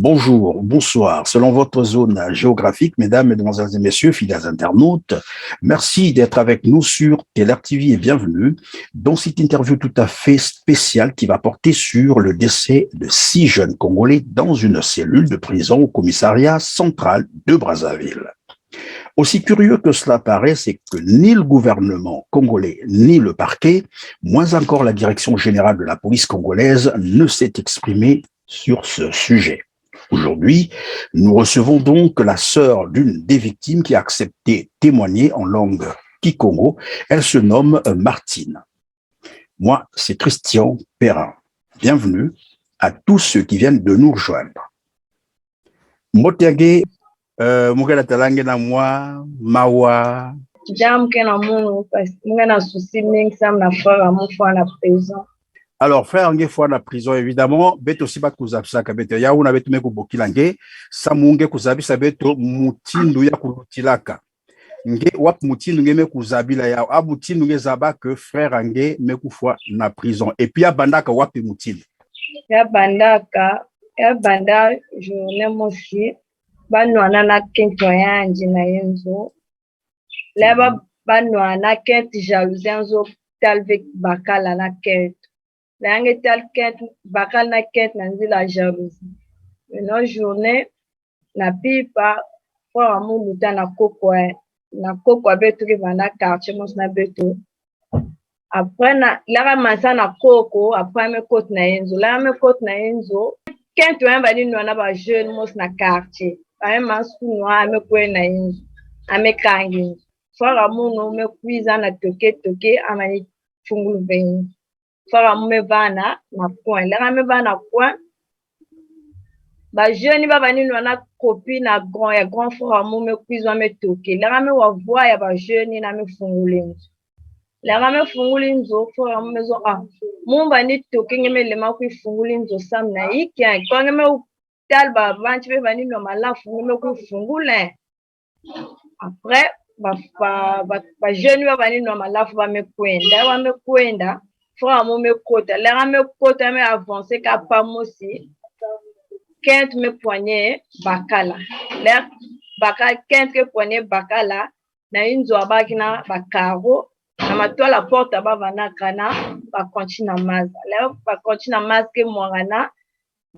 Bonjour, bonsoir, selon votre zone géographique, mesdames, mesdemoiselles et messieurs, fidèles internautes, merci d'être avec nous sur Keller TV et bienvenue dans cette interview tout à fait spéciale qui va porter sur le décès de 6 jeunes Congolais dans une cellule de prison au commissariat central de Brazzaville. Aussi curieux que cela paraît, c'est que ni le gouvernement congolais, ni le parquet, moins encore la direction générale de la police congolaise, ne s'est exprimé sur ce sujet. Aujourd'hui, nous recevons donc la sœur d'une des victimes qui a accepté témoigner en langue kikongo. Elle se nomme Martine. Moi, c'est Christian Perrin. Bienvenue à tous ceux qui viennent de nous rejoindre. Motiage, mugala talange na moi, mawa. Jam ke na munu parce que na souci mingi sam na frère mon fois na prison. Alors, frère Ange fois na prison, évidemment, beto si ba kuzabisa ka beto ya una beto meko bokilange, samunge kuzabisa beto mutindu ya kulutilaka. Nge wap mutindu nge me kuzabila ya abutindu nge zaba que frère Ange meku fois na prison. Et puis ya bandaka wapi mutindu. Ya banda journée mosi banwana na kento yanje na yenzo. Leba banwana kent jalousie nzo talvek bakala na kent. Langue tel kent bakal na kent na la jalousie. Une journée na pipa pour amu luta na koko beto ki vanda quartier mos na beto. Après na la masa na koko après me côte na enzo la me côte na enzo kent wa bani no na ba jeune mos na quartier ba masu no ame ko na enzo ame kangi fara mu no me kuiza na toke amani fungulu veni fara mu me vana na point la me vana point ba jeune ba bani no na copine na grand frère mu me kuiza me toke la me wa voix ya ba jeune na me fungulu la game funguli nzo fora mezo mumba ni toke ngeme le makwi funguli nzo sam na iki kwa ngeme talba banchi be bani no malafu ngeme ku fungule après ba jeune ba bani no malafu ba me kwenda fora mu me kota la game kota me avancer ka pa mosi kent me poignet bakala la bakala kent ke poignet bakala na inzo abakina bakaro na matola porte bavana kana ba continue maza là ba continue maske mwangana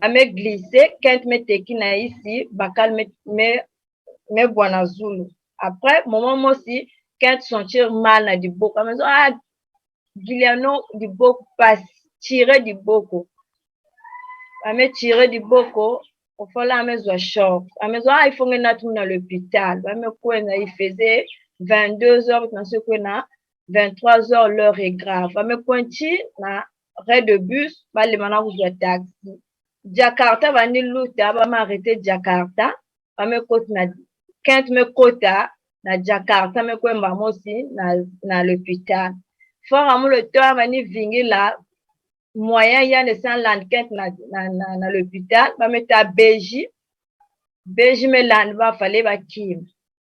ame glisser kent me teki na ici bakal me bwana zulu après moment mosi kent sentir mal na diboko mais Guiliano diboko pas tirer diboko ame tirer diboko au fond la maison choc la maison il faut que na tout dans l'hôpital ame quoi il faisait 22h dans ce qu'on a 23h, l'heure est grave. Je me pointi na raid de bus, ba le mana vous taxi. Jakarta va ni luta, ba m'arrêter Jakarta. Ba me côte na quand me kota na Jakarta me ko mba mosi na l'hôpital. Fort amu le temps va ni vingi la moyen ya de sans land kent na l'hôpital, ba me ta beji. Beji me land ba fallait ba kim.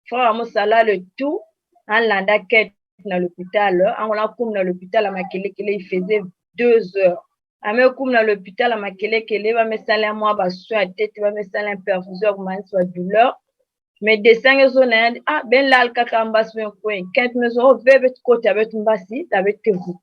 Fort amu sala le tout en landa kent dans l'hôpital, on l'a comme dans l'hôpital à Makele, il faisait 2 heures. À me comme dans l'hôpital à Makele, va me saler moi, va soin tête, va me saler un perfuseur, va soit douleur. Mais des 5 zones, ben là, le cacambas, ben quoi, 15 maisons, veuve côté avec une bassi, avec tes voûtes.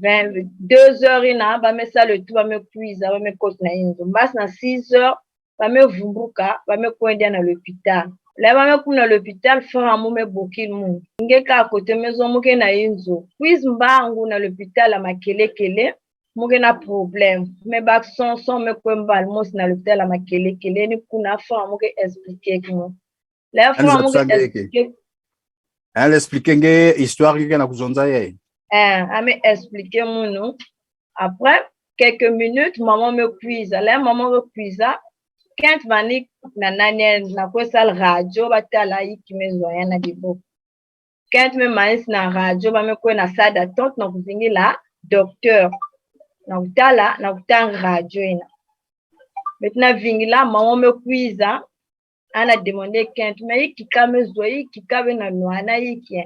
2 heures, il va me saler tout, va me cuise, va me côte na inzo. Bas na 6 heures, va me vumbuka, va me coincer dans l'hôpital. Là, va me couper dans l'hôpital, faire un moment bokil mou. Ngeka à côté maison, mouke na inzo. Puis mbangu dans l'hôpital à Makele, mouke na problème. Mais bak son me kwembal mos dans l'hôpital à Makele, ni kuna fa mouke expliquer comment. Là, fa mouke expliquer. Elle explique nge histoire qui na kuzonza ye. Ame expliquer mon après quelques minutes, maman me cuise. Là, maman me cuise. Quand vani na nani na kwesal radio batala iki mezoya na dibo quand me maïs na radio ba me ko na salle d'attente na kuzingi la docteur na utala na utang radio ina maintenant vingi la maman me kuiza ana demander quand me iki kamezoyi ki kabe na noana iki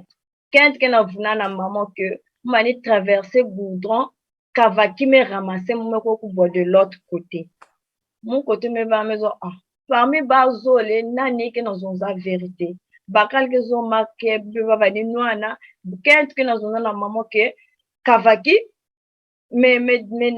quand que na vuna na maman que mani traverser goudron kavaki me ramasser me ko de l'autre côté. Mon côté me va maison parmi bazole nani ke nazonza vérité bakal ke zo marqué beba bani noana kent ke nazonza na maman ke kavaki me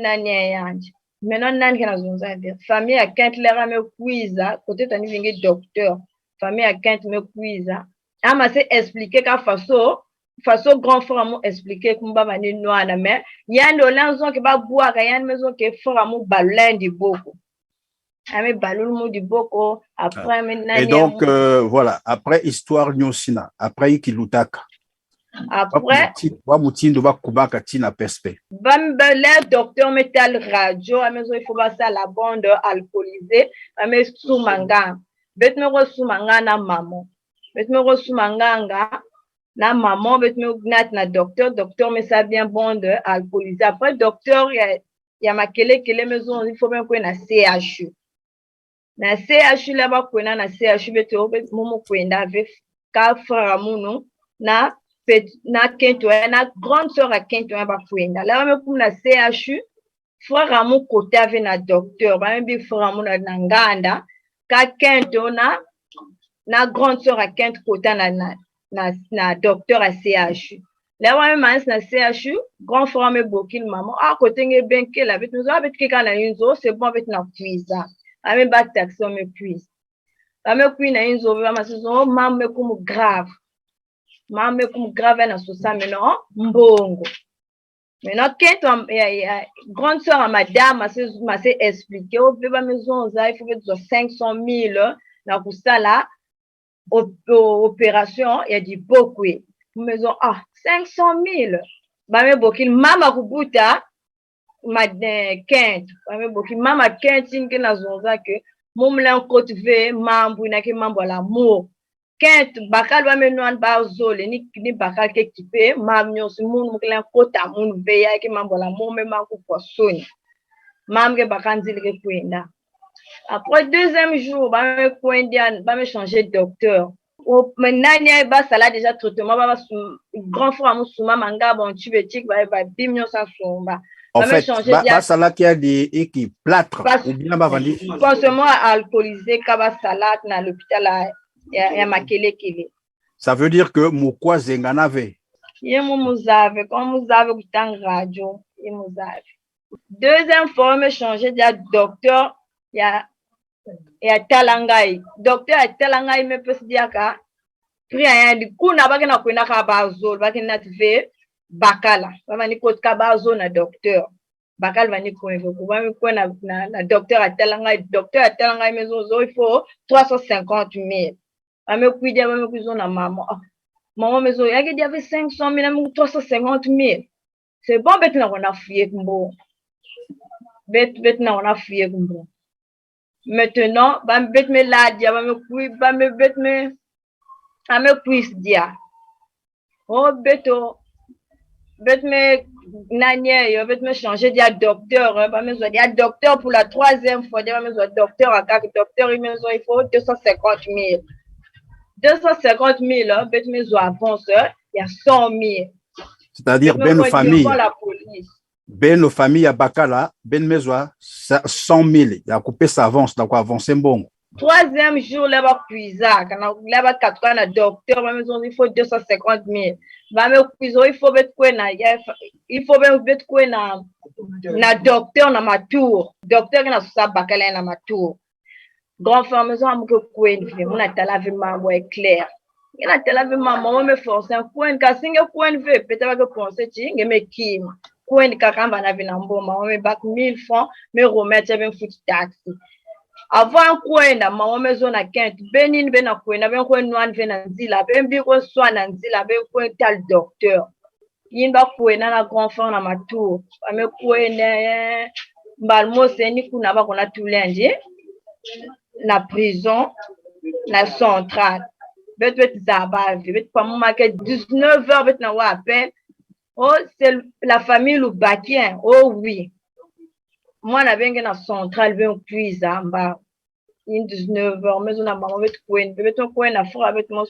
nani yanje maintenant nani ke nazonza vérité famille ya kent lera me kuiza côté tani vingi docteur famille ya kent me kuiza ama se expliquer ka façon grand frère mo expliquer kumba bani noana mais yando lanzo ke ba buaka yando mezo ke frère mo balendi beaucoup. Après, et donc, voilà, après histoire Nyosina, après Kilutaka. Après, le docteur metal radio, il faut passer à la bande alcoolisée, mais soumanga. Bet me resumanga na maman. Bet me resumanga na maman, bet me gnat na docteur me ça bien bande alcoolisée. Après, docteur, il y a ma kele maison, il faut bien qu'on a CHU. Na CHU là-bas kwenda na CHU beto momo kwenda avec ka frère muno na kento na grande sœur à kento ba kwenda là me kum na CHU frère mu côté avec na docteur ba bi frère mu na nganda ka kento na grande sœur à kento côté na docteur à CHU là wa me na CHU grand frère me bokil maman à côté nge benke la beto nous a beto ka na yinzo c'est bon beto na cuisa ame ba taxi me puis ame kui na inzo ba masazo mame comme grave na sosa maintenant mbongo maintenant quand ya grande sœur à madame m'a s'est expliqué au ba maison za il faut que 500,000 na kusala opération il y a du beaucoup maison 500,000 ba me bokil mama kubuta Kent, mama Kent que na zonza que mumla côte ve mambu na ke mambo l'amour Kent bakal ba menwan ba zole ni bakal ke kipe mam nyos mun mukla côte amun ve ya ke mambo l'amour me manku posoni mam ke bakanzili ke kwenda après deuxième jour ba me kwenda ba me changer docteur maintenant ba sala déjà traitement ba grand frère musuma manga bon tubétique ba bimnyo sa somba. En fait, ça qui a des équipes plâtre ou bien bavandi. Pensez-moi alcoolisé kaba salade na l'hôpital ya makele kele. Ça veut dire que mukwa zenganave. Ye muzave comme muzave kutang radio, ye muzave. Deuxième fois me changer dia docteur ya talangai. Docteur ya talangai me peut dire ka pri ya di kuna bakena kwenda ka bazol bakena tve bakala baba ni kotka bazo na docteur bakal vani koinvo ko na docteur atalanga maison zo il faut 350,000 ame kuidia bame kuzo na maman maison yake dia 500,000 ame 350,000 c'est bon bet na kona fouiller kumbo bet na kona fouiller kumbo maintenant bam bet me la dia bame kui bame bet me ame puis dia beto bet me nanye yo bet me changer dia docteur ba me zo dia docteur pour la troisième fois dia me zo docteur à docteur il me zo il faut 250,000 bet me zo avance il y a 100,000 c'est-à-dire ben famille à Bakala ben me zo 100,000 il a coupé sa avance donc avancer bon. Troisième jour, là-bas, puisa, là-bas, 4 ans, docteur, il faut 250,000. Il faut mettre quoi na docteur, na ma tour. Docteur, na sa bakala, na ma tour. Grand frère, maison, amuke kwen, mon atalavi mambo est clair. Il a atalavi maman, me force un kwen, kasinge kwen ve, peut-être que penser, tu me kim. Kwen, kakamba, na vinambo, maman, me bak 1,000 francs, me remettre, j'avais un foot taxi. Avant kwenda maman maison na Kent benin bena kwenda ben kwenda vena nzila ben bi ko swana nzila ben kwenda tal docteur yimba kwenda na grand frère na matour ame kwenda mbalmo seni kuna ba kona tulenge na prison na centrale bet zaba bet pa mo marqué 19h bet na wa appel oh c'est la famille Loubakien oh oui moi na benga na centrale ben cuisa mba in 19h mais on a maman bet kwen na frère bet mo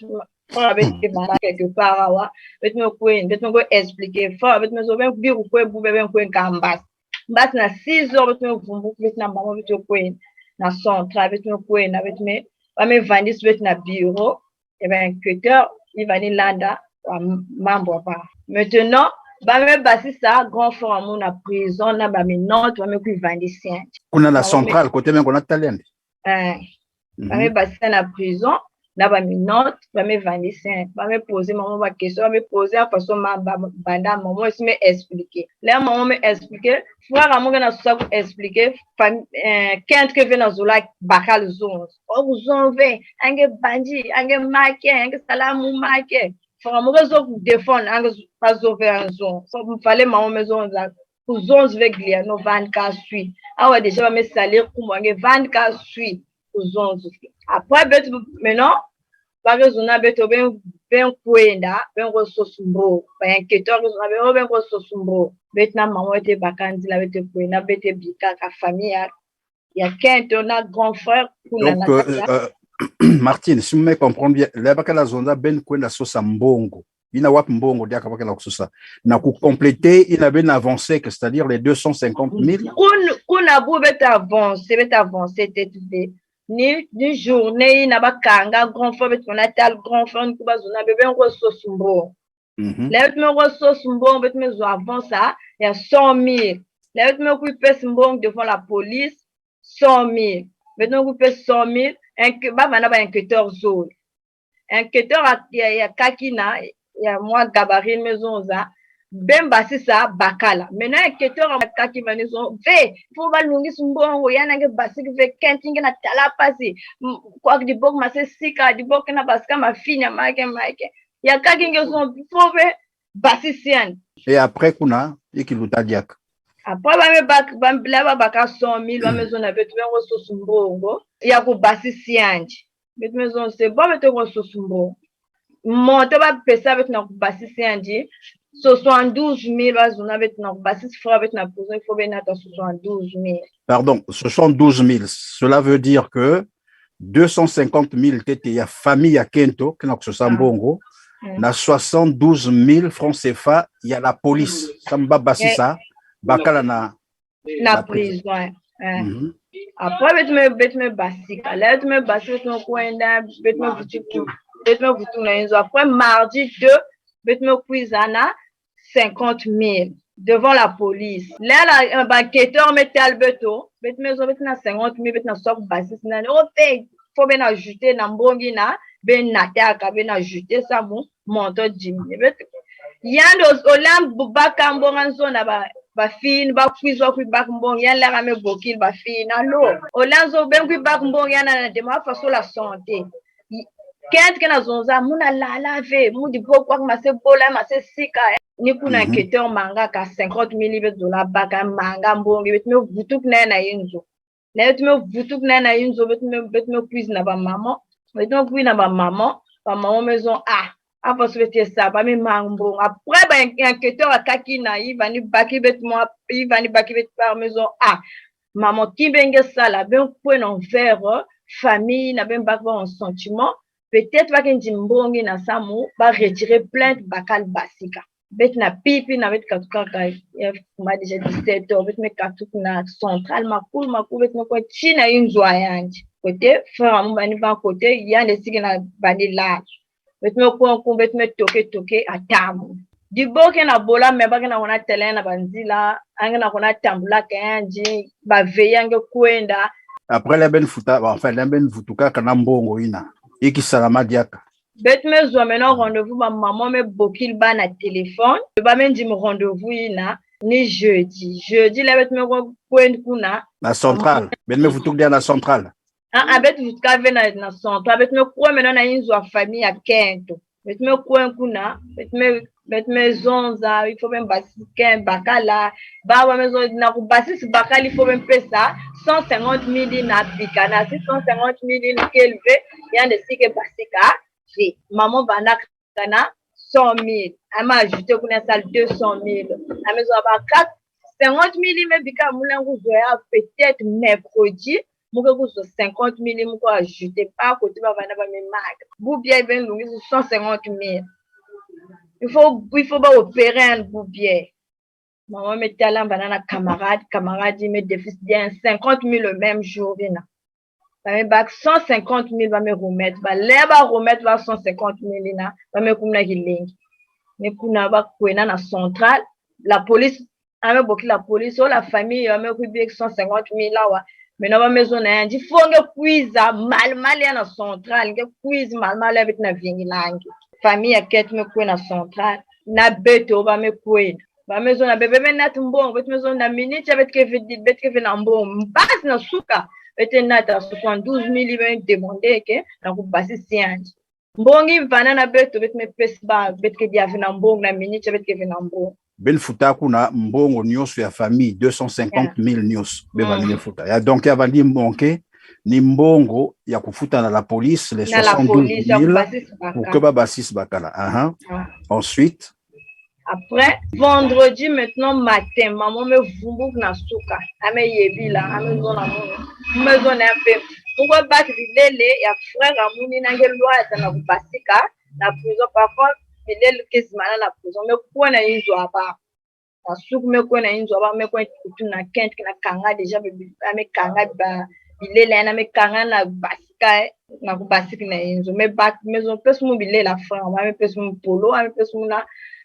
frère bet mara quelque part awa bet mo kwen bet mo expliquer frère bet mo ben biru kwen bu ben kwen kambas mbas na 6h bet mo vumbu bet na maman bet kwen na central bet me kwenda bet me ba me vandis bet na bureau et ben enquêteur il va ni landa wa mambo hapa maintenant ba me basi ça grand frère mon na prison na ba me note ba me ku vandisien kuna na central côté même qu'on a talent ba me basi na prison na ba me note ba me vandisien ba me poser maman ba question ba me poser à façon ma banda maman se me expliquer là maman me expliquer frère mon na ça expliquer quand que vient na zola bakal zone o zone ve ange bandi ange make ange salamu make frère mon zo défendre ange pas over en zone so me fallait maman maison za ku zone ve glia no 24 suite awa déjà ba me salaire ku mo ange 24 suite ku zone après bet maintenant ba rezona beto ben kwenda ben resosumbo ba enquêteur rezona ben resosumbo betna maman était bakandi la bete kwenda bete bika ka famille ya kento na grand frère donc Martine si me comprendre bien la bakala zonda ben kwenda sosa mbongo ina wap mbongo dia kabakala kusosa na ku compléter il a ben avancé que c'est-à-dire les 250 000 kuna bu beta avancé tete ni journée na bakanga grand frère bet na tal grand frère ku bazona bebe resosumbo là tu me resosumbo bet me zo avant ça il y a 100 000 là tu me ku pèse mbong devant la police 100 000 maintenant ku pèse 100 000 ba bana ba enquêteur zone enquêteur ya kakina ya moi gabarit maison za ben basi ça bakala maintenant enquêteur kaki maison ve faut ba lungis mbongo yana nge basi ve kentinga na tala pasi kwa di bok ma se sika di bok na baska ma finya make ya kaki nge son faut ve basi sian et après kuna ikiluta diak après ba me bak ba baka 100 000 ba maison na betu ben so mbongo ya ku basi sianji betu maison c'est bon betu so mbongo monte ba pesa avec na basi sianji 72 000 bazona bet na basi frère bet na prison il faut bien attendre 72 000 pardon 72 000 cela veut dire que 250 000 tete ya famille ya Kento kena kusosa mbongo na 72 000 francs CFA ya la police samba basi ça bakala na prison après bet me basi là bet me basi bet me kwenda bet me vutu na enzo après mardi 2 bet me kuizana 50 000 devant la police. Là, un banqueteur met Alberto, bet me zo bet na 50 000 bet na sok basis na o fait faut bien ajouter na mbongi na ben nataka ben ajouter ça mon montant 10 000 bet yando olam bubaka mbonga nzona ba fin ba kwizo ku bak mbongi yan la me bokil ba fin allo olanzo ben ku bak mbongi yana na de ma façon la santé kent ke na zonza muna la ve mu di pokwa ma se bola ma se sika ni kuna enquêteur manga ka 50 000 dollars baka manga mbongi bet me vutuk na yinzo na bet me vutuk na yinzo bet me quiz na ba maman bet me quiz na ba maman maison après ce que ça ba me mambo après ba enquêteur akaki na il va ni baki bet moi il va ni baki bet par maison maman qui benge sala ben point en verre famille na ben bakwa en sentiment peut-être ba kenji mbongi na samu ba retirer plainte bakal basika bet na pipi na bet katuka ma déjà 17 ans bet me katuka na central makul bet me ko china inzwa yanji côté frère mon bani ba côté yande sigi na bani la bet me ko bet me toke atamu di boke na bola me ba na kona tele na banzila anga na kona tambula kanji ba veyange kwenda après la ben futa enfin la ben futuka kana mbongo ina iki salama diaka bet me zo maintenant rendez-vous ma maman me bokil ba na téléphone ba men di mo rendez-vous ina ni jeudi la bet me ko kwenda kuna na centrale ben me futuk dia na centrale bet futuka ve na centrale bet me ko maintenant na inzo famille ya Kento bet me ko kuna bet me zonza il faut même basi ken bakala ba wa mezo na ku basi bakali il faut même pesa 150 000 na bikana 150 000 kelve yande sike basika maman bana kana 100 000 ama ajouté kuna salle 200 000 la maison ba 50 000 mais bika mulangu zoya peut-être mercredi muko ku 50 000 muko ajouté pas côté ba bana ba me mag bu bien ben lungi 150 000 il faut pas opérer un boubier maman me tala bana na camarade me déficit bien 50 000 le même jour vina me bac 150 000 va me remettre ba leba remettre ba 150 000 na va me kumna kilengi me kuna ba kwena na central la police ame boki la police ou la famille ame kubi 150 000 lawa me no ba maison na yandi fonge quiza mal ya na central ke quiz mal ya bit na vingi langi famille aket me kwena central na beto ba me kwena ba maison na bebe nat mbongo bet maison na minute bet ke na mbongo mbas na suka bete nata 72 000 ben demander ke na ku basi sianji mbongi mvana na beto bet me pesba bet ke dia na mbongo na minute bet ke na mbongo ben futa kuna mbongo nyonso ya famille 250 000 nyonso be balingi futa ya donc ya bandi mbonke ni mbongo ya kufuta na la police les 72 000 pour que babasis bakala ensuite après vendredi maintenant matin maman me vumbu na suka ame yebila ame zona mo me zona mpe pourquoi battre bilele ya frère amuni na ngelwa za na kubasika na prison parfois bilele kezimana na prison me kuona inzo apa na suku me kuona inzo apa me kuona kutuna kent na kanga déjà me kanga ba bilele na me kanga na basika na kubasika na inzo me bac maison pesu mo bilele la frère me pesu mo polo me pesu mo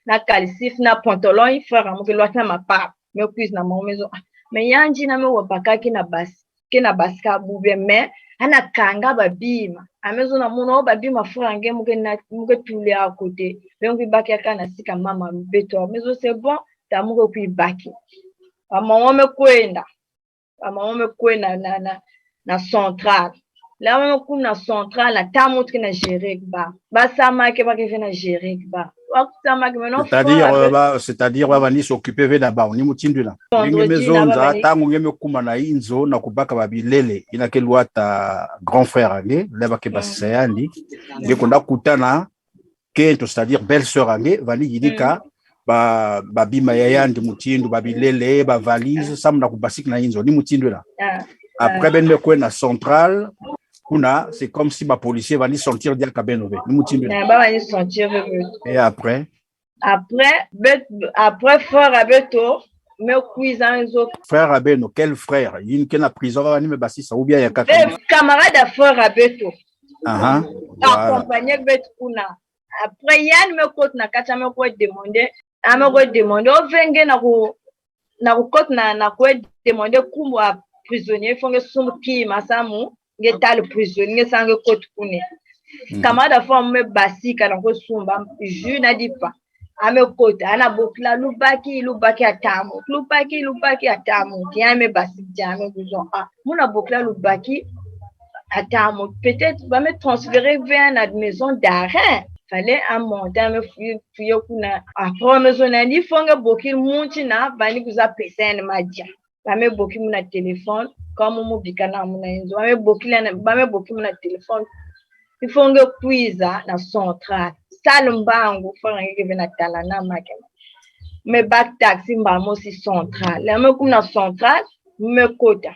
na calcif na pantalon frère amu ke lwata ma pa me quiz na mo maison me yanji na me wapaka ki na basika bube me ana kanga babima amezo na muno babima frère nge muke tule à côté donc ibaki akana sika mama beto mezo c'est bon ta muke kuibaki mama me kwenda na central la mama kuna central la tamout ki na gérer ba sama ke ba ke na gérer ba c'est-à-dire bavandi s'occuper ve na bao ni mutindu na ngi maison za tangu ngeme kuma na inzo na kubaka babilele inake lwata grand frère ange leba ke basisa yandi nge konda kutana kento c'est-à-dire belle sœur ange vali yidika babima ya yandi mutindu babilele ba valise samna kubasika na inzo ni mutindu na après ben me kwena central kuna c'est comme si ma policier va ni sentir dia kabenove ni mutindu et après frère abeto me cuisant zo frère abeno quel frère yin ke na prison va ni me basisa ou bien ya kaka camarade frère abeto accompagner bet kuna après yan me côte na kacha me ko demander o venge na ko côte na ko demander kumwa prisonnier fonge sumki masamu ngeta le prisonnier sange côte kune camarade femme me basika na ko sumba je na dit pas ame côte ana bokla lubaki atamu ki ame basika jame disons muna bokla lubaki atamu peut-être va me transférer vers une maison d'arrêt fallait un montant me fuye kuna après maison na ni fonge boki munchi na bani kuza pesa ma dia ba me boki muna téléphone comme mu bikana muna inzo ba me boki muna téléphone il fonge kuiza na central salumbangu fonge ngeke na tala na make me back taxi mbamo si central la me kuna central me kota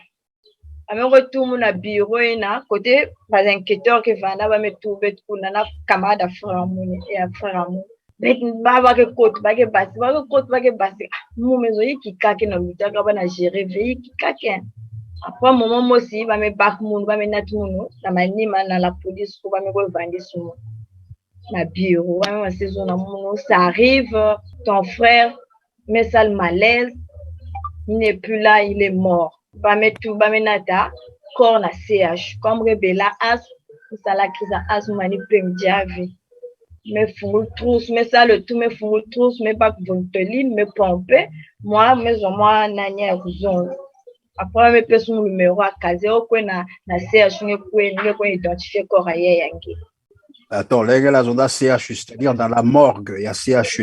ame retourne na bureau na côté pas enquêteur que vanda ba me trouver kuna na camarade frère moni et frère moni bet baba ke côté ba ke basi mu mezo yiki kake na lutaka ba na gérer veille ki kake après moment moi aussi ba me back mun ba me natuno na manima na la police ko ba me ko vandi sumo na bureau ba me saison na muno ça arrive ton frère met ça le malaise il n'est plus là il est mort ba me nata corps na CH comme rebela as sala kiza as mani premdiavi me fungul trousse me ça le tout me fungul trousse me pas vonteline me pomper moi nanya kuzon après me pèse mon numéro à caser au coin na CH ne identifier corps aye yangi. Attends, la zone CH, c'est-à-dire dans la morgue, il y a CH,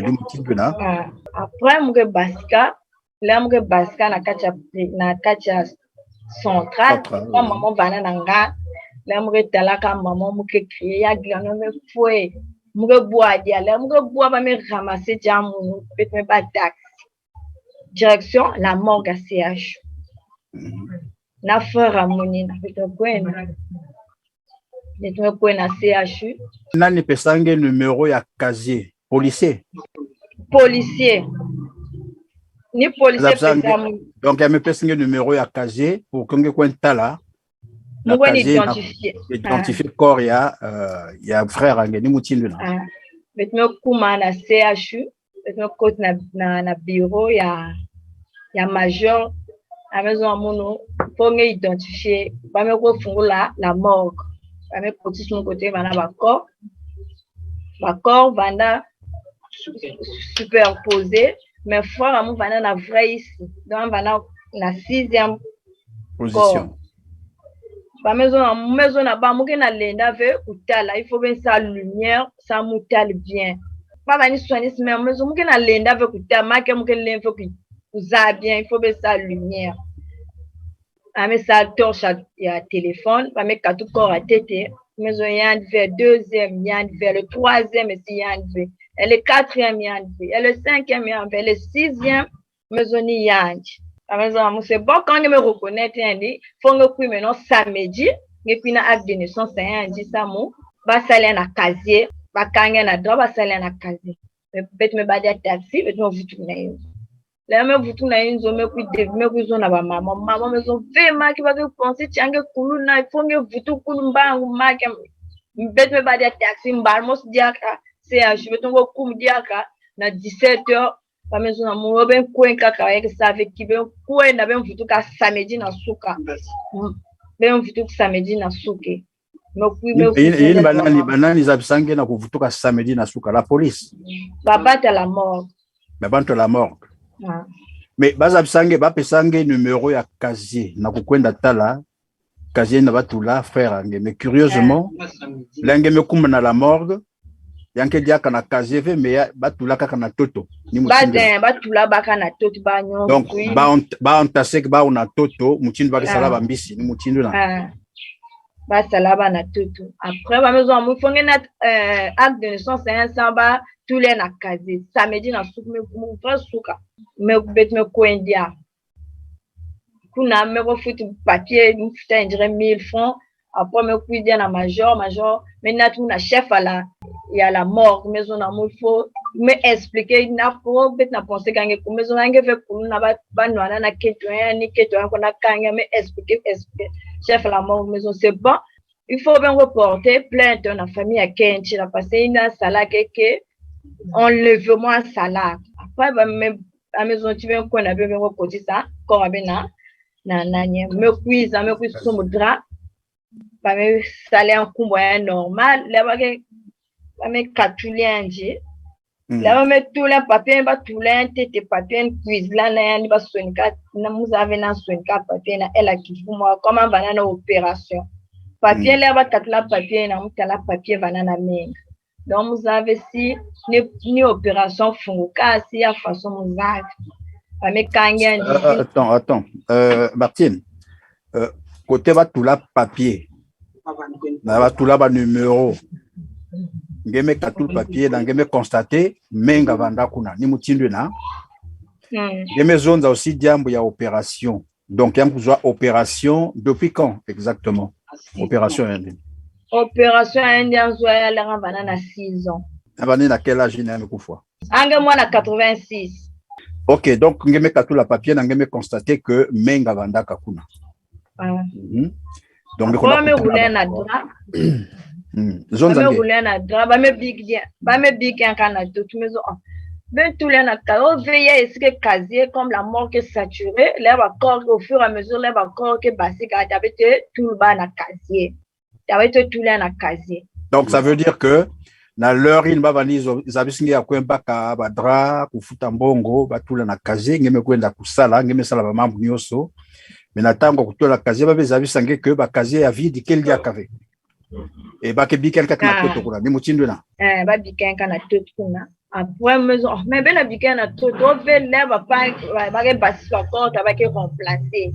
après muke basika na kacha central kwa maman vana nanga la muke talaka maman muke crier ya glano me fouet muke bois dia la muke bois ba me ramasser jamu peut me ba taxi direction la morgue à CH na frère amoni na peut kwena CH nani pesange numéro ya casier policier ni policier donc il y a me pesange numéro ya casier pour que ngwe kwentala na Moko ni kazi na identifié. identifier corps ya frère ange ni mutindu na Betime kuma na CHU, betime kote na bureau ya major, a maison amuno, pour me identifier, ba me ko fungula la morgue. Ba me kote son côté bana ba corps bana superposé, mais frère amu bana na vrai ici. Donc bana na 6e position. Ba maison na ba muke na lenda ve utala, il faut bien sa lumière, ça mutale bien. Pas bani soigner mais maison muke na lenda ve utala, make muke len faut que uza bien, il faut bien sa lumière. Ame sa torche ya téléphone, ba me katu corps à tête, maison yan vers 2e, yan vers le 3e et si yan vers et le 4e yan vers, et le 5e yan vers, le 6e maison ni yan. La maison, c'est bon quand je me reconnais, il faut que je maintenant samedi, et puis na acte de naissance, c'est dit ça, mon, va saler na casier, va kangen na droit, va saler na casier. Peut-être me badi à taxi, peut-être me vous tourner. Là, me vous tourner une zone, me vous na ba maman, me sont vraiment qui va que penser, tiens que coulou na, il faut que vous tout coulou ba ou ma que, peut-être me badi à taxi, m'balmos diaka, c'est un, je vais tomber au coup diaka, na 17h. La maison na mo ben coin kaka avec ça avec qui ben coin na ben vutu ka samedi na suka ben vutu ka samedi na suke il banani zabisange na kuvutuka samedi na suka la police babata la mort mais bazabisange bapesange numéro ya casier na kukwenda tala casier na batula frère ange mais curieusement lange me kumba na la morgue yanke diaka na casier ve mais batula kaka na toto ni mutinde batula baka na toto ba nyon donc ba ontasek ba una toto mutinde ba sala ba mbisi ni mutinde na ba sala ba na toto après ba maison mu fonge na acte de naissance c'est ba tous les na casier samedi na souka me frère souka me bet me koendia kuna me ko futu papier mu futa indire 1000 francs. Après, me cuisiner na major, maintenant tout na chef à la morgue, maison na il faut me expliquer na pour bet na penser quand que maison na fait pour na ba noana na ketouan ni ketouan qu'on a quand me expliquer chef à la morgue maison c'est bon, il faut bien reporter plainte na famille à Kenchi la passer une sala que enlèvement sala. Après ba me à maison tu viens qu'on a bien reporter ça comme abena na me cuisiner son drap. Ba me sale en kumbo ya normal la ba me katulianji la ba me tout le papier ba tout le tete papier quiz la na yani ba sonika na muzave na sonika papier na ela kifumo comment va na opération papier la ba katula papier na mutala papier va na menga donc muzave si ni opération funguka si ya façon muzave ba me kangianji attends Martine côté ba tout la papier na batula ba numéro ngeme katul papier na ngeme constater menga vanda kuna ni mutindwe na ngeme zones aussi diambo ya opération donc yam kuzwa opération depuis quand exactement opération indienne zoya la vana na 6 ans abani na quel âge na mekufwa ange moi na 86. OK donc ngeme katul papier na ngeme constater que menga vanda kakuna donc me rouler na drap zone me rouler na drap ba me big en kana toute maison ben tout les na ka veiller est-ce que casier comme la mort que saturé là va corps au fur et à mesure là va corps que basique a t'avait tout le bas na casier t'avait tout les na casier donc ça veut dire que na leur il va valizo zabisingi ya kwemba ka ba drap kufuta mbongo batula na casier ngeme kwenda kusala ngeme sala ba mambo nyoso. Mais natango kutola casier ba bezabi sange que ba casier ya vide quel dia kave et ba ke bikel kakana toto kuna ni mutindo na ba bikel kana toto kuna après maison mais ben la bikel na toto ve là ba ke basi ba porte ba ke remplacer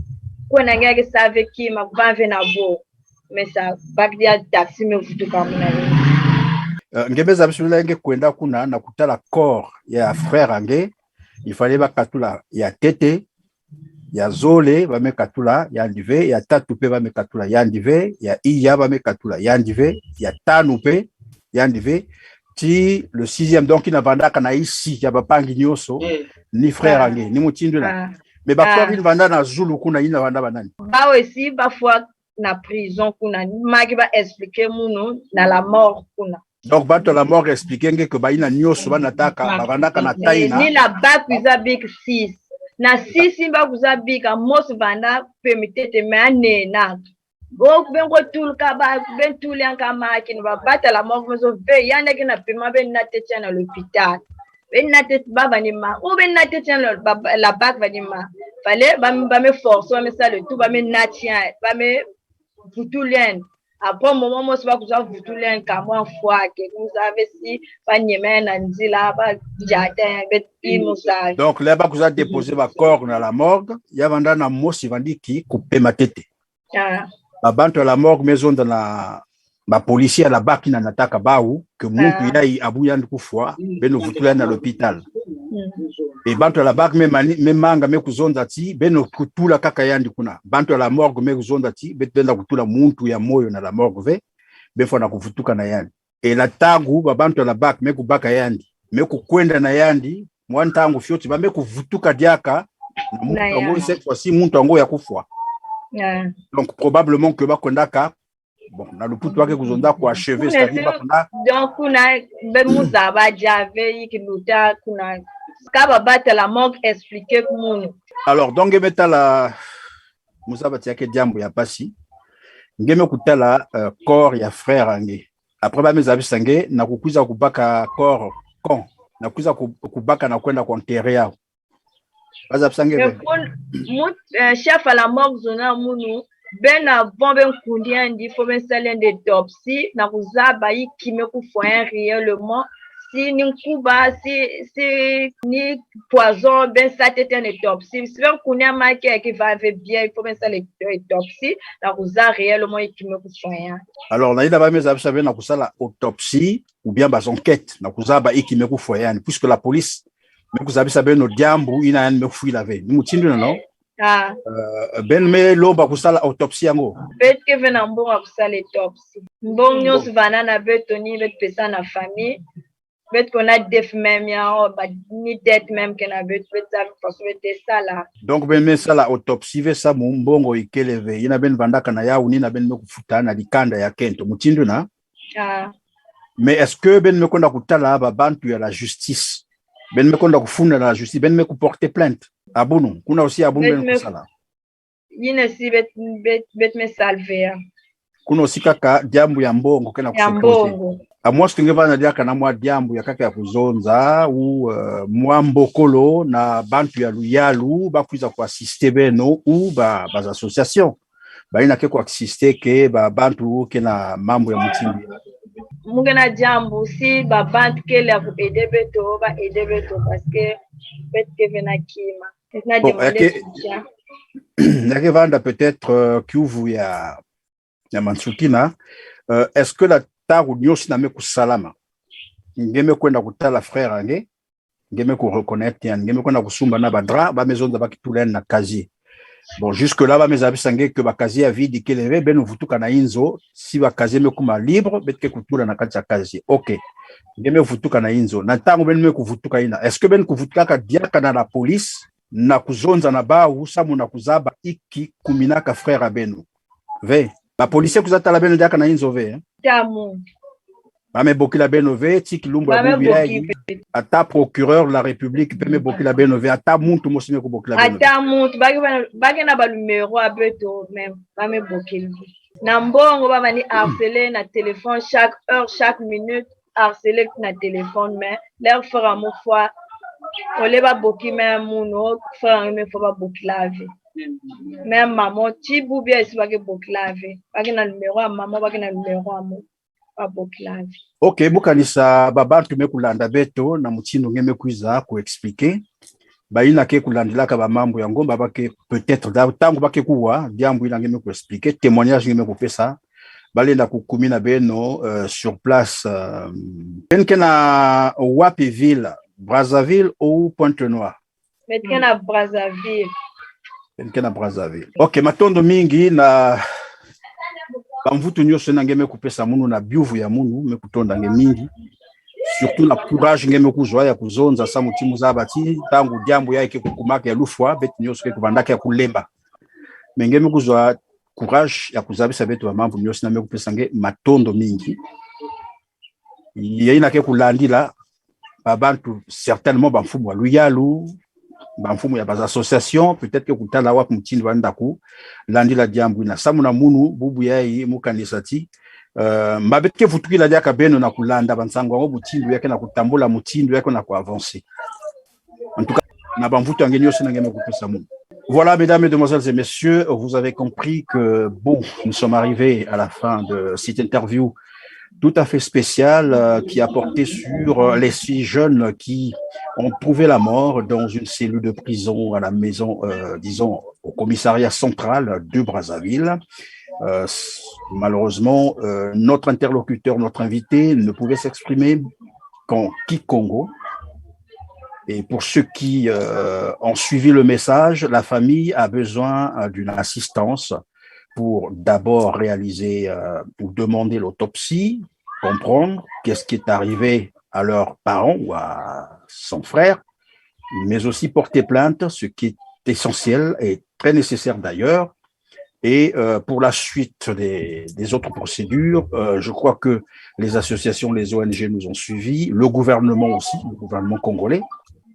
ko na ngeke save ki ma ba ve na bo mais ça ba dia taxi me futu kama na ngebe za bisula nge kwenda kuna na kutala corps ya frère ange il fallait ba katula ya tete ya zole ba mekatula ya ndive ya tatu pe ba mekatula ya ndive ya iya ba mekatula ya ndive ya tanu pe ya ndive ti le 6e donc ina vanda kana ici ya bapangi nyoso ni frère ange ni mutindo na mais ba fois il vanda na zulu kuna ina vanda banani ba aussi ba fois na prison kuna maki ba expliquer muno na la mort kuna. Donc bato la mort expliquer que baina nyoso banataka babandaka na taina ni la bac kuza big 6 na 6 ba kuza big mos banda permettre me anena go bengo tulka ba ben tulianka maki ba bata la mort mezo ve yana kina pema ben na tete na l'hôpital ben na tete baba ni ma ou ben na tete la bac va ni ma fallait ba me force ba me ça le tout ba me natia ba me futulien. Après un moment, moi, je vais vous donner un camion fois que vous avez si pas de main en zila, pas jardin, donc là, vous avez déposé votre corps dans la morgue. Il y a un mot qui va dire qui coupe ma tête. Avant la morgue, maison dans la policier à la bas qui n'en attaque pas ou que mon pays a bouillant de fois, ben nous vous dans l'hôpital. Et bantu la bak me manga me kuzonda ti beno kutula kaka yandi kuna bantu la morgue me kuzonda ti betenda kutula muntu ya moyo na la morgue ve befo na kufutuka na yandi e la tagu bantu la bak me kubaka yandi me kukwenda na yandi mwantangu fyoti ba me kuvutuka diaka na muntu cette fois-ci muntu ngo ya kufwa. Donc probablement que bakondaka bon na luputu wake kuzonda kwa achever c'est-à-dire bakona donc kuna bemuza ba jave ikiluta kuna kaba bata la morgue expliquer kumuntu. Alors donc metala musaba tiake jambo ya pasi ngeme kutala corps ya frère ange après ba mezabi sange na kukuza kubaka corps kon na kukuza kubaka na kwenda kwa enterrer yao baza sange chef à la morgue zona munu ben avant ben kundia ndi faut ben saler des autopsie na kuzaba ikime kufoya réellement si ni kuba si ni poison ben ça c'était une autopsie si ben kunia marqué qui va bien il faut ben saler autopsie na kuza réellement ikime kufoya. Alors na ila ba meza sabe na kusala autopsie ou bien bas enquête na kuzaba ikime kufoya puisque la police me kuzabi sabe no diambu ina me fui laver ni mutindu non. Ben me loba kusala autopsie yango bet ke vena mbonga kusala autopsie mbongo nyonso vana na betoni bet pesa na famille bet kona def même ya ba ni dette même que na bet ça parce que c'est ça là. Donc ben me sala autopsie ve sa mbongo ikeleve ina ben vandaka na ya uni na ben me kufuta na likanda ya kento mutindu na mais est-ce que ben me konda kutala ba bantu ya la justice ben me konda kufunda na la justice ben me porter plainte abunu kuna aussi abunu ben kusala yine si bet me salver kuna aussi kaka diambu ya mbongo kena kusopose a moi ce que ngeva diaka na mwa diambu ya kaka ya kuzonza ou mwa mbokolo na bantu ya luyalu ba kuiza ku assister beno ou ba association ba ina ke ku assister ke ba bantu ke na mambo ya mutindi mungena diambu si ba bantu ke la ku aider beto ba aider beto parce que bet ke vena kima na demander soutien. Nake vanda peut-être kiuvu ya Mansukina est-ce que la taru nyosi na meku salama ngeme kwenda kutala frère ange ngeme ko reconnaître yan ngeme kwenda kusumba na badra ba maison da bakitulene na kazi bon jusque là ba mezabi sange que ba kazi ya vide keleve beno vutuka na inzo si ba kazi mekuma libre betke kutula na kati ya kazi OK ngeme vutuka na inzo na tango beno meku vutuka ina est-ce que ben kuvutuka ka diaka na la police na kuzonza na ba usamu na kuzaba iki kuminaka frère beno ve ba policier kuzata la beno diaka na inzo ve tamu ba me boki la beno ve tiki lumbu ya bubi ata procureur de la république peut me boki la beno ve ata muntu mosime ko boki la beno ata muntu bagi na ba numéro abeto même ba me boki na mbongo ba mani harceler na téléphone chaque heure chaque minute harceler na téléphone mais leur frère à mon foi on les va boki même muno frère me faut pas boki la vie même maman ti boubia esi bagi boki la vie bagi na numéro à maman bagi na numéro à mo pas boki la vie. OK bukanisa babantu mekulanda beto na mutindo ngeme kuiza ku expliquer ba ina ke kulandila ka ba mambo ya ngomba bake peut-être da tangu bake kuwa diambu ina ngeme ku expliquer témoignage ngeme ku pesa balenda kukumina beno sur place benkena wapi ville Brazzaville ou Pointe-Noire? Benkena Brazzaville. Benkena Brazzaville. OK matondo mingi na bamvutu nyose na ngeme ku pesa munu na biuvu ya munu mekutonda nge mingi surtout la courage ngeme kuzwa ya kuzonza sa mutimu za bati tangu diambu yake kukumaka ya lufwa beti nyose ke kubandaka ya kulemba mengeme kuzwa courage ya kuzabisa betu bamamvu nyosi na mekupesange matondo mingi yeyina ke kulandila babantu certainement bamfumu wa luyalu bamfumu ya bas association peut-être que kutala wa mutindi wanda ku landila diambu na samuna munu bubu yayi mukanisati mbabeke futukila dia kabeno na kulanda bansango ngo mutindi yake na kutambula mutindi yake na kuavancer en tout cas na bamvutu angenyo sina ngeme kupesa mu. Voilà, mesdames, mesdemoiselles et messieurs, vous avez compris que, bon, nous sommes arrivés à la fin de cette interview tout à fait spéciale qui a porté sur les 6 jeunes qui ont trouvé la mort dans une cellule de prison à la maison, disons, au commissariat central de Brazzaville. Malheureusement, notre interlocuteur, notre invité ne pouvait s'exprimer qu'en Kikongo. Et pour ceux qui ont suivi le message, la famille a besoin d'une assistance pour d'abord réaliser ou demander l'autopsie, comprendre qu'est-ce qui est arrivé à leurs parents ou à son frère, mais aussi porter plainte, ce qui est essentiel et très nécessaire d'ailleurs. Et pour la suite des autres procédures, je crois que les associations, les ONG nous ont suivis, le gouvernement aussi, le gouvernement congolais,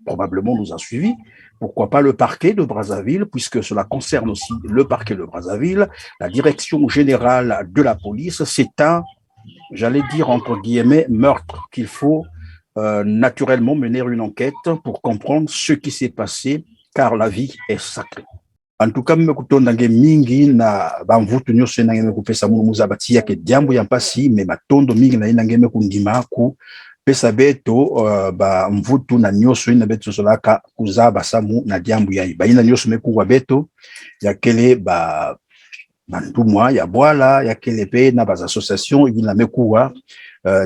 probablement nous a suivis. Pourquoi pas le parquet de Brazzaville, puisque cela concerne aussi le parquet de Brazzaville, la direction générale de la police. C'est un, j'allais dire entre guillemets, meurtre qu'il faut naturellement mener une enquête pour comprendre ce qui s'est passé, car la vie est sacrée. En tout cas, mekutondange mingi na bamvutu nyose na ngeme kupesa munu muzabati yake diambo ya mpasi me matondo mingi na ina ngeme kundima ku pesa beto ba mvutu na nyoso ina beto solaka kuzaba samu na diambo ya ba ina nyoso mekuwa beto ya kele ba bantumwa ya bwala ya kele pe na bas association ina mekuwa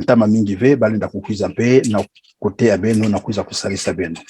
ntama mingi ve balinda kukiza pe na kote ya beno na kuza kusalisa beno.